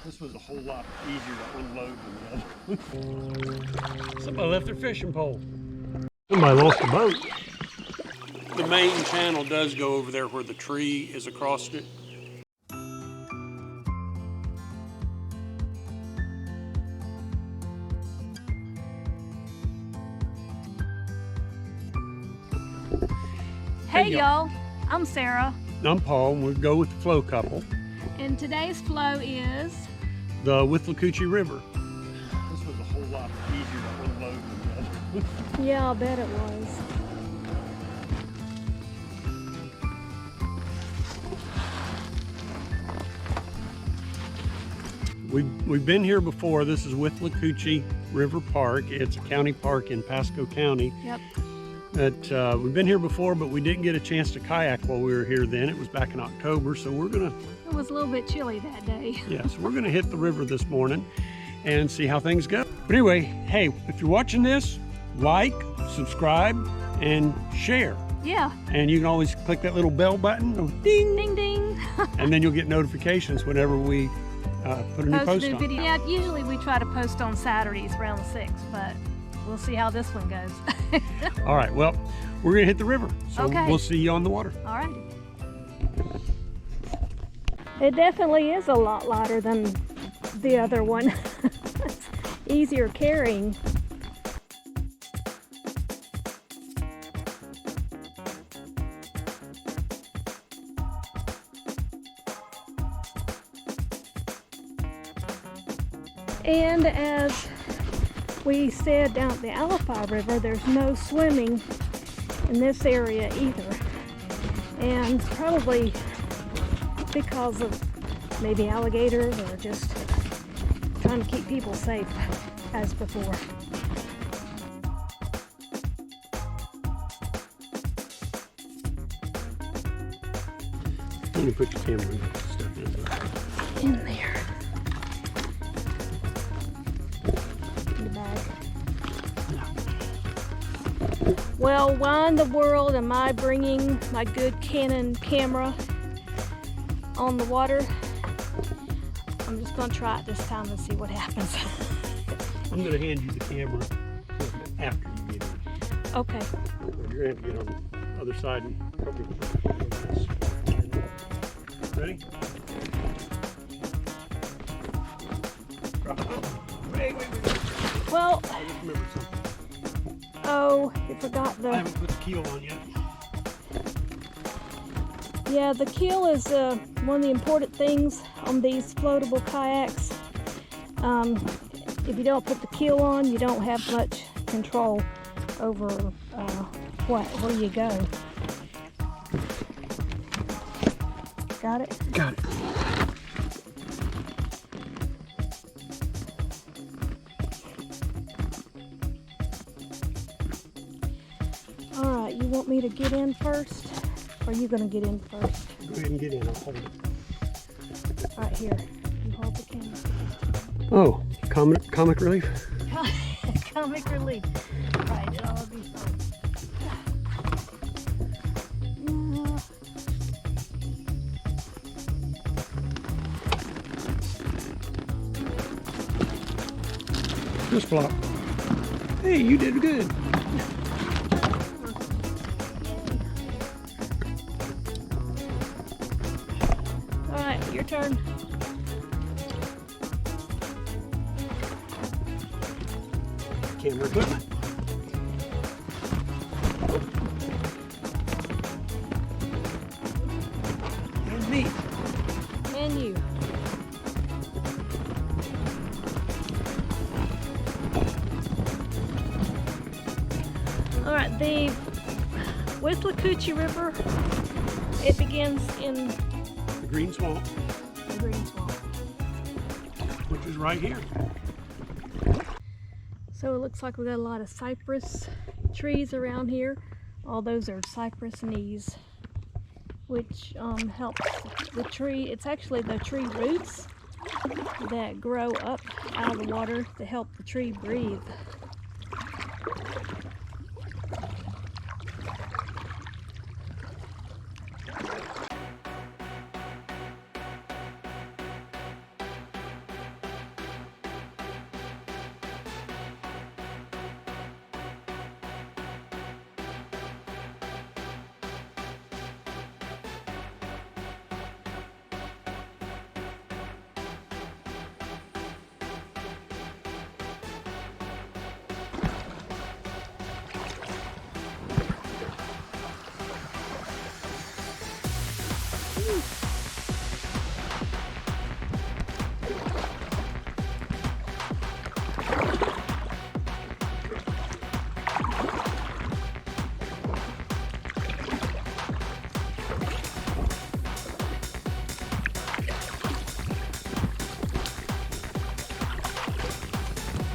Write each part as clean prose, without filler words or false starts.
This was a whole lot easier to unload than the other one. Somebody left their fishing pole. Somebody lost the boat. The main channel does go over there where the tree is across it. Hey y'all, I'm Sarah. I'm Paul, and we'll go with the flow couple. And today's flow is the Withlacoochee River. This was a whole lot easier to unload than the other one. Yeah, I'll bet it was. We've been here before. This is Withlacoochee River Park. It's a county park in Pasco County. Yep. We've been here before, but we didn't get a chance to kayak while we were here then. It was back in October, so we're gonna... It was a little bit chilly that day. Yeah, so we're gonna hit the river this morning and see how things go. But anyway, hey, if you're watching this, like, subscribe, and share. Yeah. And you can always click that little bell button, ding, ding, ding. and then you'll get notifications whenever we put a new post on. Video. Yeah, usually we try to post on Saturdays around 6, but we'll see how this one goes. All right, well, we're gonna hit the river, so okay. We'll see you on the water. All right. It definitely is a lot lighter than the other one. It's easier carrying. And as we said down at the Alligators River, there's no swimming in this area either. And probably because of maybe alligators or just trying to keep people safe as before. Let me put your camera stuff in there. In the bag. Well, why in the world am I bringing my good Canon camera on the water? I'm just going to try it this time and see what happens. I'm going to hand you the camera after you get in. Okay. You're going to have to get on the other side and probably this. Ready? Wait. Well, I just remembered something. Oh, you forgot the... I haven't put the keel on yet. Yeah, the keel is one of the important things on these floatable kayaks. If you don't put the keel on, you don't have much control over where you go. Got it? Got it. All right, you want me to get in first? Or are you going to get in first? Go ahead and get in. I'll hold it. Right here. You hold the camera. Oh, comic relief? Comic relief. Right, it'll all be fine. Just flop. Hey, you did good. Your turn. Camera equipment. And me. And you. All right, the Withlacoochee River, it begins in the Green Swamp. Green Swamp, which is right here. So it looks like we got a lot of cypress trees around here. All those are cypress knees, which helps the tree. It's actually the tree roots that grow up out of the water to help the tree breathe.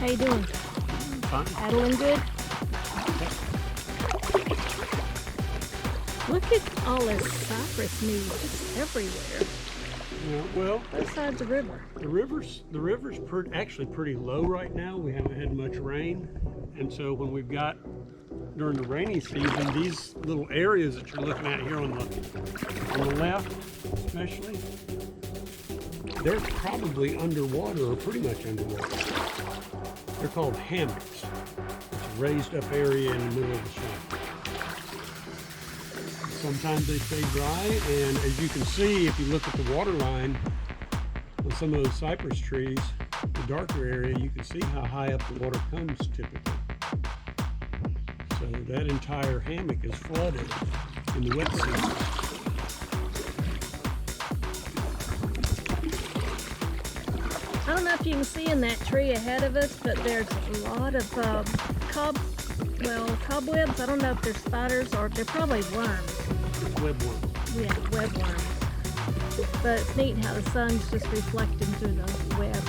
How you doing? Fine. Paddling good? Look at all this cypress needles just everywhere. Yeah, well, Both sides of the river. the river's actually pretty low right now. We haven't had much rain, and so when we've got during the rainy season, these little areas that you're looking at here on the left, especially, they're probably underwater or pretty much underwater. They're called hammocks. It's a raised up area in the middle of the swamp. Sometimes they stay dry, and as you can see, if you look at the water line on some of those cypress trees, the darker area, you can see how high up the water comes typically. So that entire hammock is flooded in the wet season. I don't know if you can see in that tree ahead of us, but there's a lot of cobwebs. I don't know if they're spiders or they're probably worms. It's webworm. Yeah, webworms. But it's neat how the sun's just reflecting through the webs.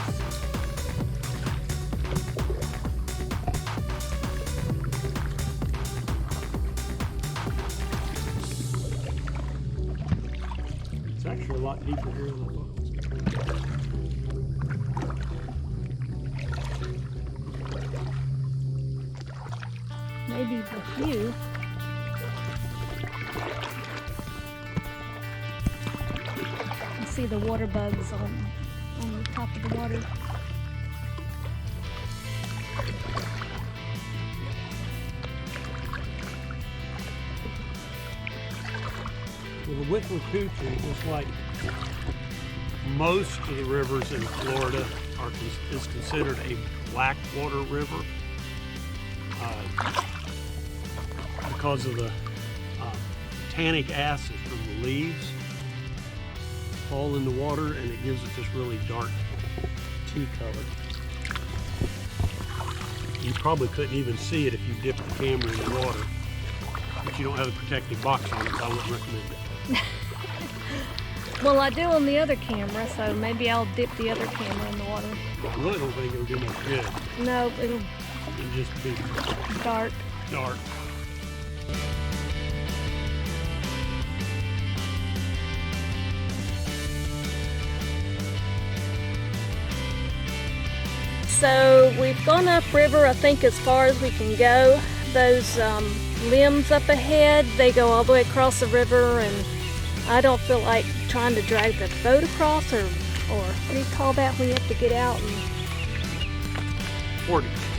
It's actually a lot deeper here than I thought it was going to be. Maybe a few. You see the water bugs on the top of the water. Well, the Withlacoochee, just like most of the rivers in Florida, is considered a black water river because of the tannic acid from the leaves fall in the water, and it gives it this really dark tea color. You probably couldn't even see it if you dipped the camera in the water, but you don't have a protective box on it, so I wouldn't recommend it. Well, I do on the other camera, so maybe I'll dip the other camera in the water. I really don't think it'll do much good. No, it'll It'll just be dark. dark. So we've gone upriver, I think, as far as we can go. Those limbs up ahead, they go all the way across the river, and I don't feel like trying to drag the boat across, or what do you call that when you have to get out and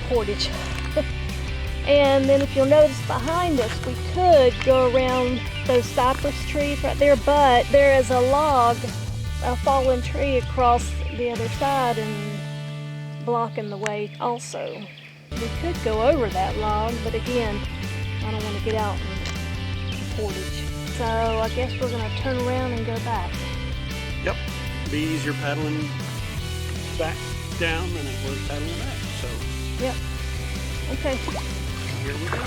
portage. And then if you'll notice behind us, we could go around those cypress trees right there, but there is a log, a fallen tree across the other side and blocking the way also. We could go over that log, but again, I don't want to get out and portage. So I guess we're going to turn around and go back. Yep. Be easier paddling back down than it was paddling back. So Yep. Okay. here we go.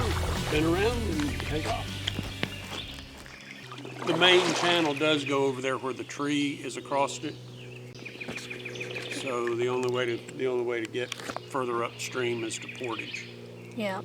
Spin around and take off. The main channel does go over there where the tree is across it. So the only way to get further upstream is to portage. Yeah.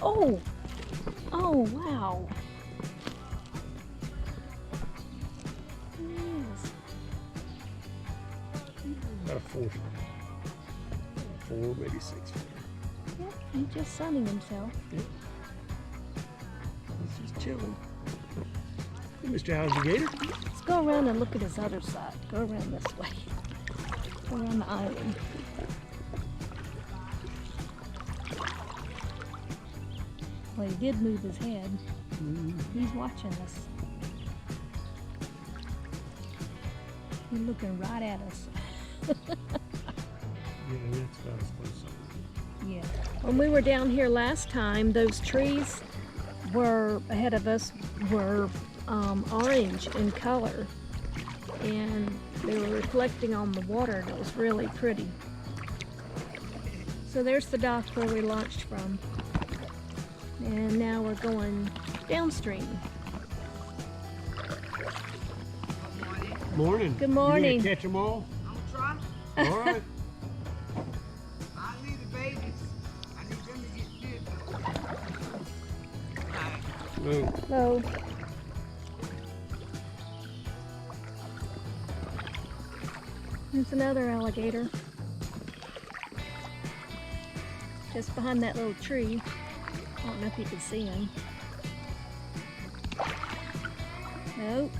Oh! Oh, wow. Yes. About a 4, maybe 6 feet. Yep, he's just sunning himself. Yep. He's just chilling. Hey, Mr. Alligator. Let's go around and look at his other side. Go around this way. Go around the island. Well, he did move his head. He's watching us. He's looking right at us. Yeah, that's about as close. Yeah. When we were down here last time, those trees were ahead of us were orange in color, and they were reflecting on the water, and it was really pretty. So there's the dock where we launched from, and now we're going downstream. Morning. Good morning. You gonna catch them all? I'm trying. All right. I need the babies. I need them to get fed. Move. Hello. There's another alligator. Just behind that little tree. I don't know if you can see him. Nope.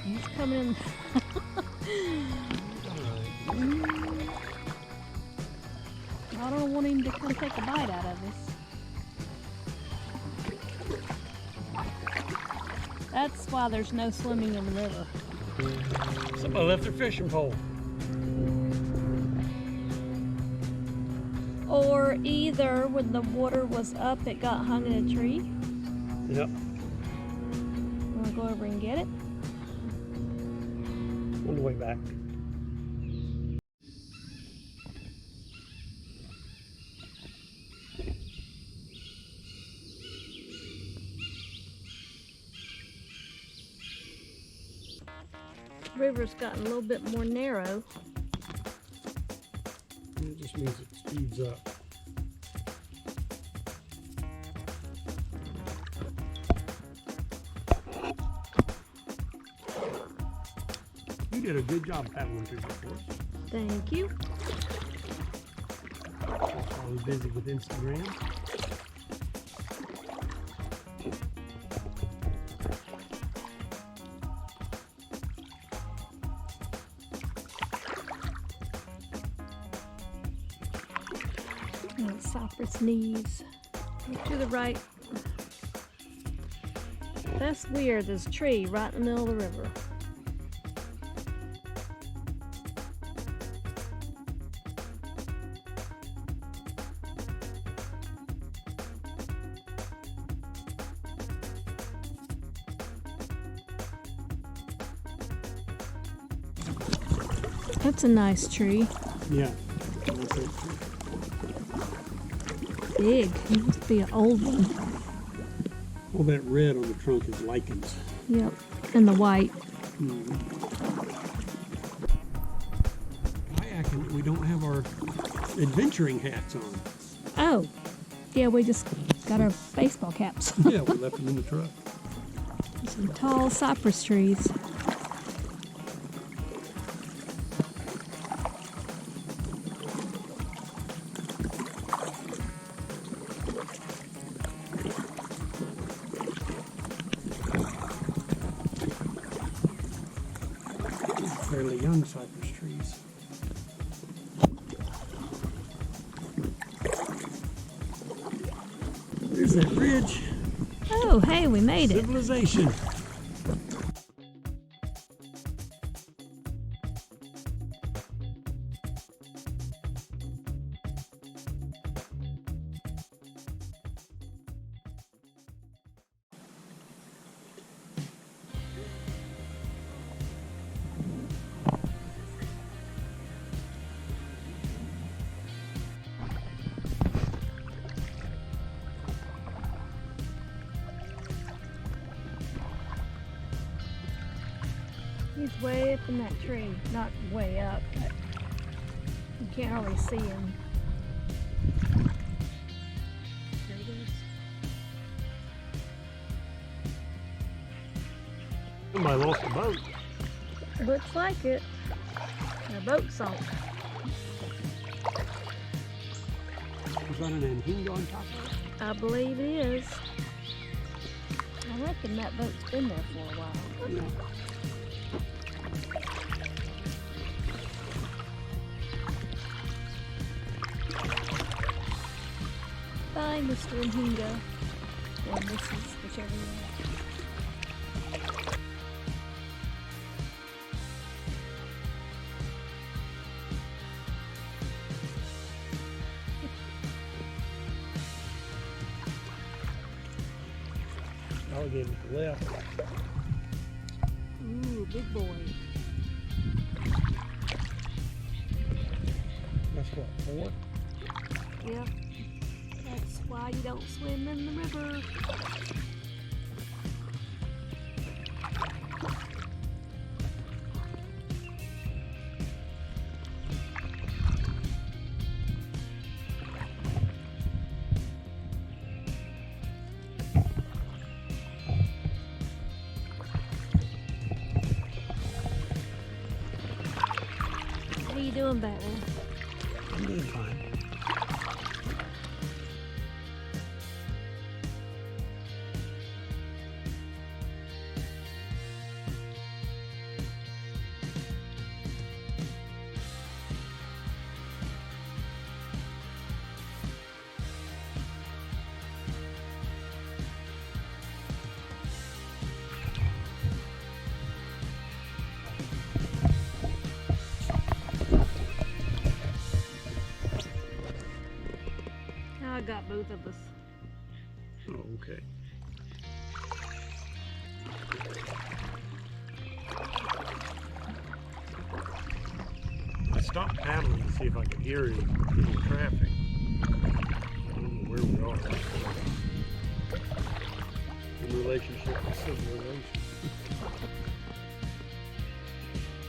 He's coming in. I don't want him to come take a bite out of us. That's why there's no swimming in the river. Somebody left their fishing pole. Or either when the water was up, it got hung in a tree. Yep. Wanna go over and get it? On the way back. The river's gotten a little bit more narrow. It just means it speeds up. You did a good job paddling through that for us. Thank you. I was busy with Instagram. And cypress knees. Look to the right. That's weird, there's a tree right in the middle of the river. That's a nice tree. Yeah. Big. It must be an old one. All that red on the trunk is lichens. Yep. And the white. Kayaking, we don't have our adventuring hats on. Oh. Yeah, we just got our baseball caps. Yeah, we left them in the truck. Some tall cypress trees. Fairly young cypress trees. There's that bridge. Oh, hey, we made it. Civilization. He's way up in that tree. Not way up, but you can't hardly see him. There he is. Somebody lost a boat. Looks like it. Their boat sunk. Was that an anhinga on top of it? I believe it is. I reckon that boat's been there for a while. Yeah. Bye, Mr. Anhinga. And this is whichever way. alligator to the left. Ooh, big boy. That's what, 4? Yep. That's why you don't swim in the river. How you doing, Batman? I'm doing fine. I got both of us. Oh, okay. I stopped paddling to see if I could hear any traffic. I don't know where we are in relationship to civilization.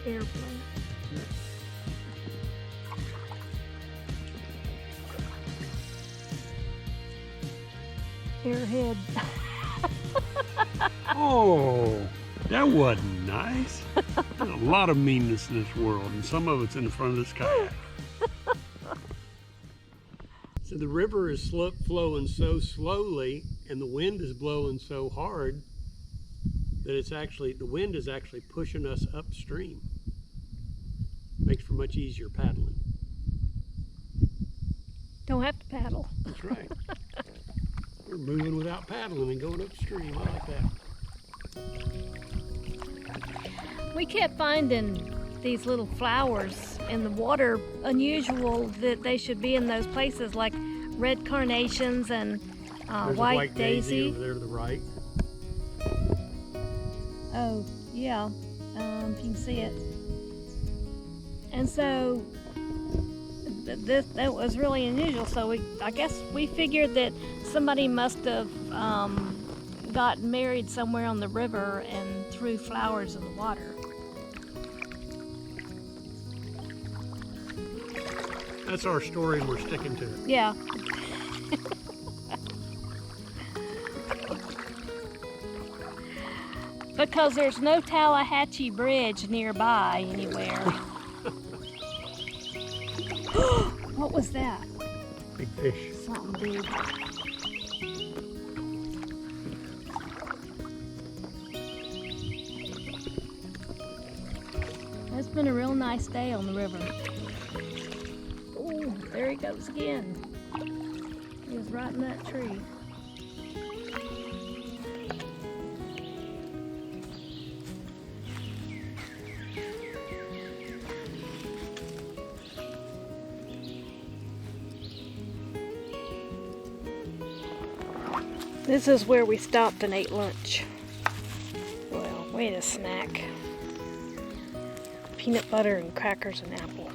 Airplane. Airhead. Oh, that wasn't nice. There's a lot of meanness in this world, and some of it's in the front of this kayak. So the river is flowing so slowly, and the wind is blowing so hard that the wind is actually pushing us upstream. Makes for much easier paddling. Don't have to paddle. That's right. We're moving without paddling and going upstream. I like that. We kept finding these little flowers in the water, unusual that they should be in those places, like red carnations and There's white a white daisy daisy. over there to the right. Oh, yeah, if you can see it. And so that was really unusual. So I guess we figured that somebody must have gotten married somewhere on the river and threw flowers in the water. That's our story, and we're sticking to it. Yeah. Because there's no Tallahatchie Bridge nearby anywhere. What was that? Big fish. Something big. It's been a real nice day on the river. Oh, there he goes again. He was right in that tree. This is where we stopped and ate lunch. Well, we ate a snack. Peanut butter and crackers and apple.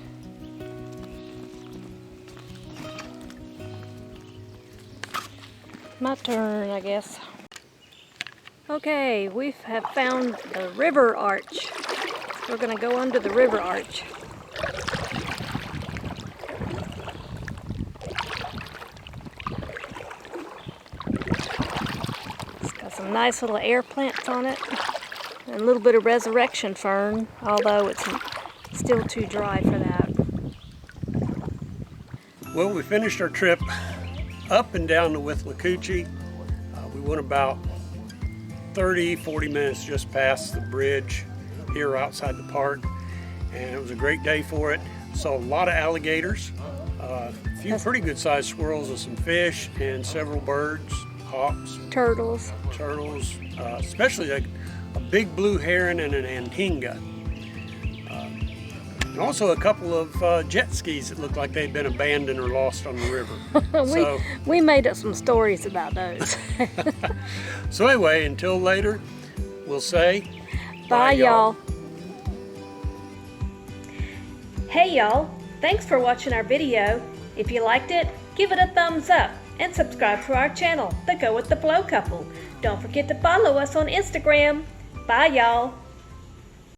My turn, I guess. Okay, we have found the river arch. We're gonna go under the river arch. It's got some nice little air plants on it and a little bit of resurrection fern, although it's still too dry for that. Well, we finished our trip up and down the Withlacoochee. We went about 30-40 minutes just past the bridge here outside the park, and it was a great day for it. Saw a lot of alligators, a few pretty good sized squirrels and some fish, and several birds, hawks, Turtles. especially a big blue heron and an anhinga. And also a couple of jet skis that looked like they'd been abandoned or lost on the river. We made up some stories about those. So anyway, until later, we'll say bye y'all. Hey y'all, thanks for watching our video. If you liked it, give it a thumbs up and subscribe to our channel, The Go With The Flow Couple. Don't forget to follow us on Instagram. Bye y'all.